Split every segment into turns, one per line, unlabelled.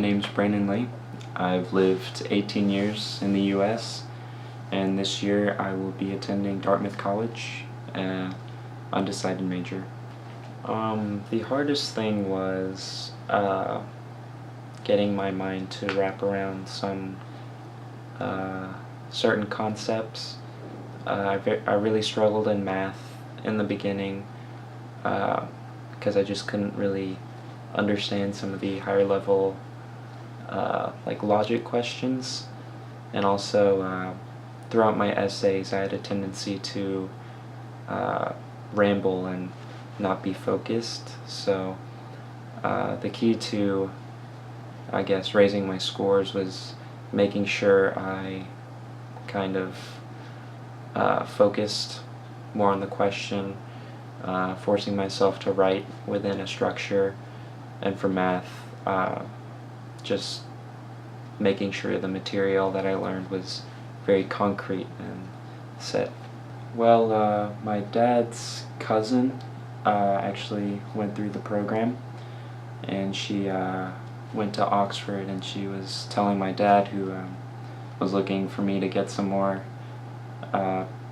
name's Brandon Lee. I've lived 18 years in the US, and this year I will be attending Dartmouth College, undecided major. The hardest thing was getting my mind to wrap around some certain concepts. I really struggled in math in the beginning because I just couldn't really understand some of the higher level like logic questions, and also throughout my essays I had a tendency to ramble and not be focused. So the key to, I guess, raising my scores was making sure I kind of focused more on the question, forcing myself to write within a structure, and for math, just making sure the material that I learned was very concrete and set. Well, my dad's cousin actually went through the program, and she went to Oxford, and she was telling my dad, who was looking for me to get some more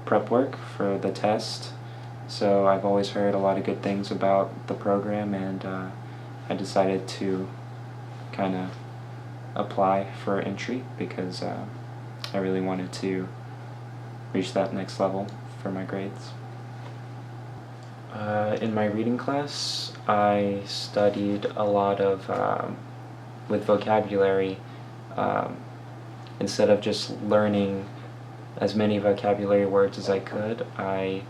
prep work for the test. So I've always heard a lot of good things about the program, and I decided to kind of apply for entry because I really wanted to reach that next level for my grades. In my reading class, I studied a lot of with vocabulary. Instead of just learning as many vocabulary words as I could, I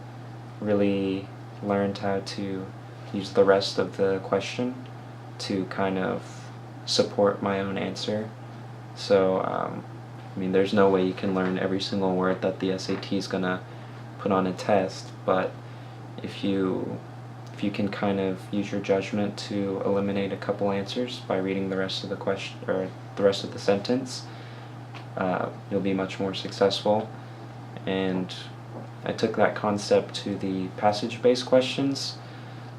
really learned how to use the rest of the question to kind of support my own answer. So, I mean, there's no way you can learn every single word that the SAT is gonna put on a test, but if you can kind of use your judgment to eliminate a couple answers by reading the rest of the question or the rest of the sentence, you'll be much more successful. And I took that concept to the passage-based questions,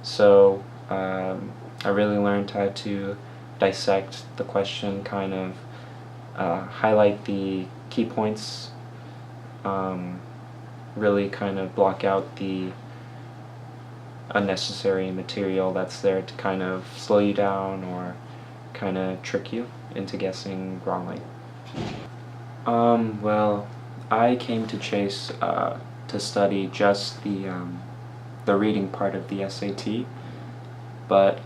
so I really learned how to dissect the question, kind of highlight the key points, really kind of block out the unnecessary material that's there to kind of slow you down or kind of trick you into guessing wrongly. Well, I came to Chase to study just the reading part of the SAT, but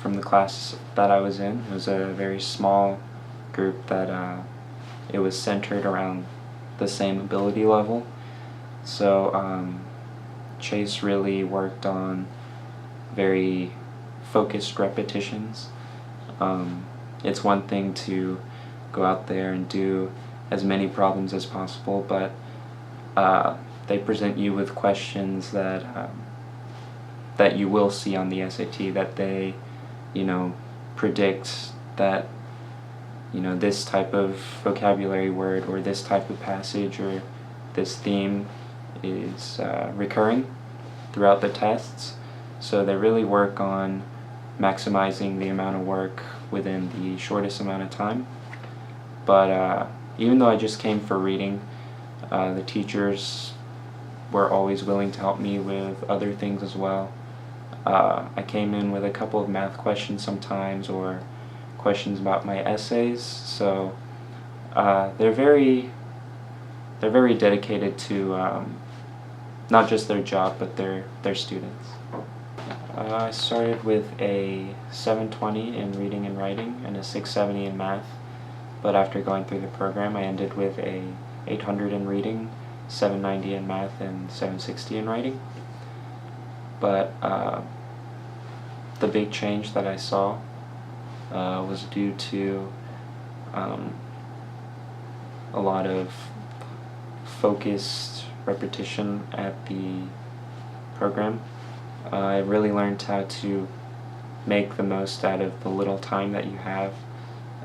from the class that I was in, it was a very small group that it was centered around the same ability level. So Chase really worked on very focused repetitions. It's one thing to go out there and do as many problems as possible, but they present you with questions that that you will see on the SAT, that they, predict that, this type of vocabulary word or this type of passage or this theme is recurring throughout the tests. So they really work on maximizing the amount of work within the shortest amount of time. But even though I just came for reading, the teachers were always willing to help me with other things as well. I came in with a couple of math questions sometimes, or questions about my essays. So they're very dedicated to not just their job, but their students. I started with a 720 in reading and writing and a 670 in math, but after going through the program I ended with a 800 in reading, 790 in math, and 760 in writing. But the big change that I saw was due to a lot of focused repetition at the program. I really learned how to make the most out of the little time that you have,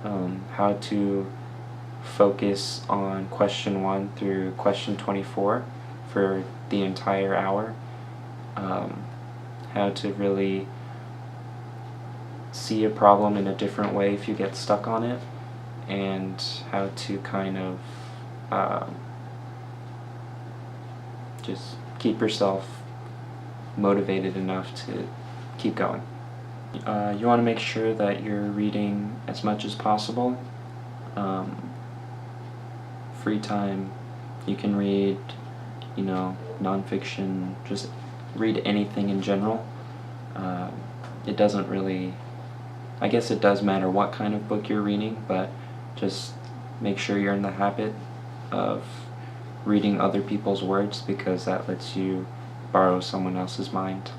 how to focus on question 1 through question 24 for the entire hour, how to really see a problem in a different way if you get stuck on it, and how to kind of just keep yourself motivated enough to keep going. You want to make sure that you're reading as much as possible. Free time, you can read, nonfiction, just read anything in general. It doesn't really, I guess it does matter what kind of book you're reading, but just make sure you're in the habit of reading other people's words, because that lets you borrow someone else's mind.